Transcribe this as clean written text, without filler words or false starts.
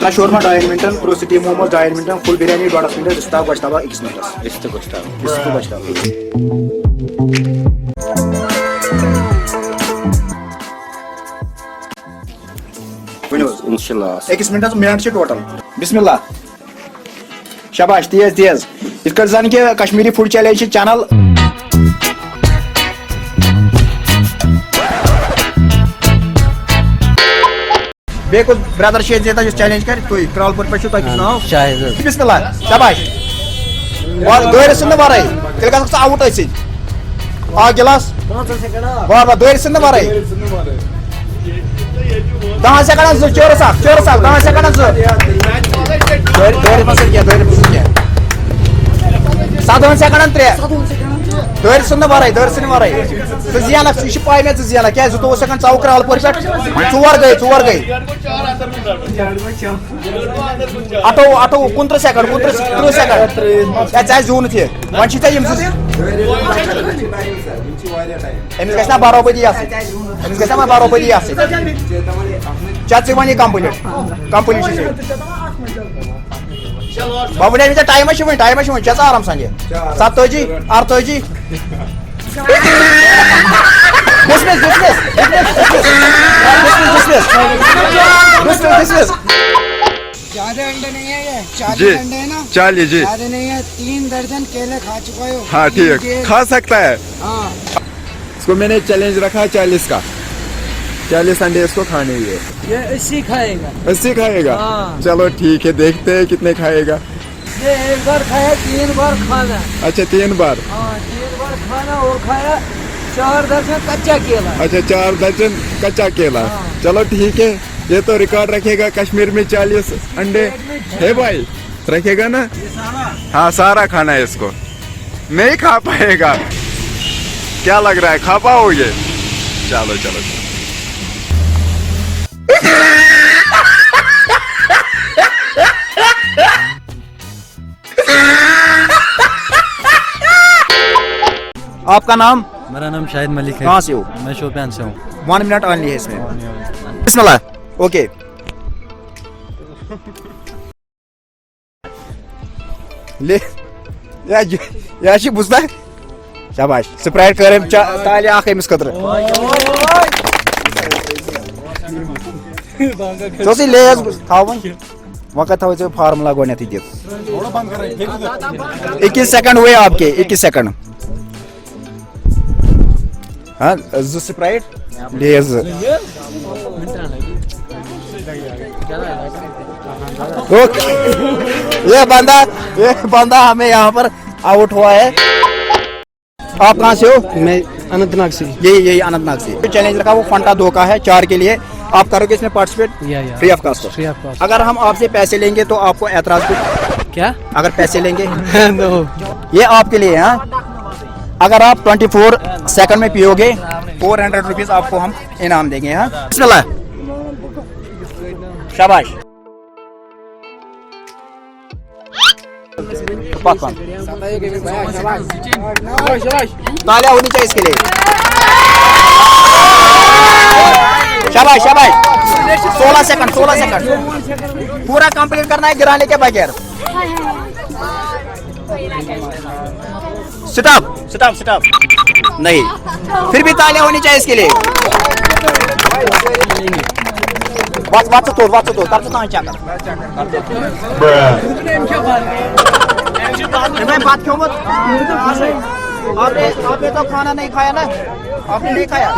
ना शोरमा 2.5 मिनटन प्रो सिटी मोमोज 2.5 मिनटन फुल बिरयानी 1.5 मिनट रिश्ता गोश्ताबा 1 मिनट रिश्ता गोश्ताबा इंशाल्लाह 1 मिनट मिनट टोटल बिस्मिल्लाह शाबाश तेज तेज इस जन के कश्मीरी फूड चैलेंज चैनल बे कुछ ब्रदर शेद देता जिस चैलेंज कर तु क्रॉलपुर पे तक नाव शाहिद बिस्मिल्लाह शाबाश और दोर सिंध बारे तेल का आउट ऐसे आ गिलास वाह वाह दोर सिंध बारे 10 सेकंड चोर साहब 10 सेकंड दोर मसल किया 7 सेकंड 3 दोर सिंध बारे जियाना पाई मे जियाना क्या 2 सेकंड चाव क्रॉलपुर पे 4 गई अटो 15 सेकंड 30 सेकंड या जून थे वन अमिस गना बराबरी बराबरी चे वन कंप्लीट बाबू ने टाइम चे आराम सान 27 28 ज्यादा अंडे नहीं है ये 40 अंडे है ना चलिए जी ज्यादा नहीं है 3 दर्जन केले खा चुका हो। हाँ ठीक है खा सकता है हाँ इसको मैंने चैलेंज रखा 40 का 40 अंडे इसको खाने ही है ये 80 खाएगा 80 खाएगा हाँ। चलो ठीक है देखते हैं कितने खाएगा ये 1 बार खाया 3 बार खाना अच्छा 3 बार हाँ 3 बार खाना और खाया 4 दर्जन कच्चा केला अच्छा 4 दर्जन कच्चा केला हाँ। चलो ठीक है ये तो रिकॉर्ड रखेगा कश्मीर में 40 अंडे है भाई रखेगा ना हाँ सारा खाना है इसको नहीं खा पाएगा क्या लग रहा है खा पाओगे चलो चलो आपका नाम मेरा नाम शाहिद मलिक है। कहाँ से हो? मैं शोपियान से हूँ। 1 मिनट ऑनली है इसमें बिस्मिल्लाह ओके ले या बुझता शाबाश स्प्राइट करें ताले अमिस खतर तो लेज थवन वक्त थो फार्मूला गोथ दिख 21 सेकंड हुए आपके 21 सेकंड हाँ 2 स्प्राइट लेज ओके ये बंदा हमें यहाँ पर आउट हुआ है। आप कहाँ से हो? मैं अनंतनाग से। यही अनंतनाग से। चैलेंज रखा वो फंटा 2 का है 4 के लिए आप करोगे इसमें पार्टिसिपेट फ्री ऑफ कॉस्ट। अगर हम आपसे पैसे लेंगे तो आपको एतराज क्या अगर पैसे लेंगे no. ये आपके लिए है अगर आप 24 सेकंड में पियोगे 400 रुपीज आपको हम इनाम देंगे। हाँ बिस्मिल्लाह शाबाश तालियां होनी चाहिए इसके लिए शाबाश शाबाश 16 सेकंड पूरा कंप्लीट करना है गिराने के बगैर। स्टॉप नहीं फिर भी तालियां होनी चाहिए इसके लिए। वाच तो बात क्यों मत आपने तो खाना नहीं खाया ना आपने नहीं खाया।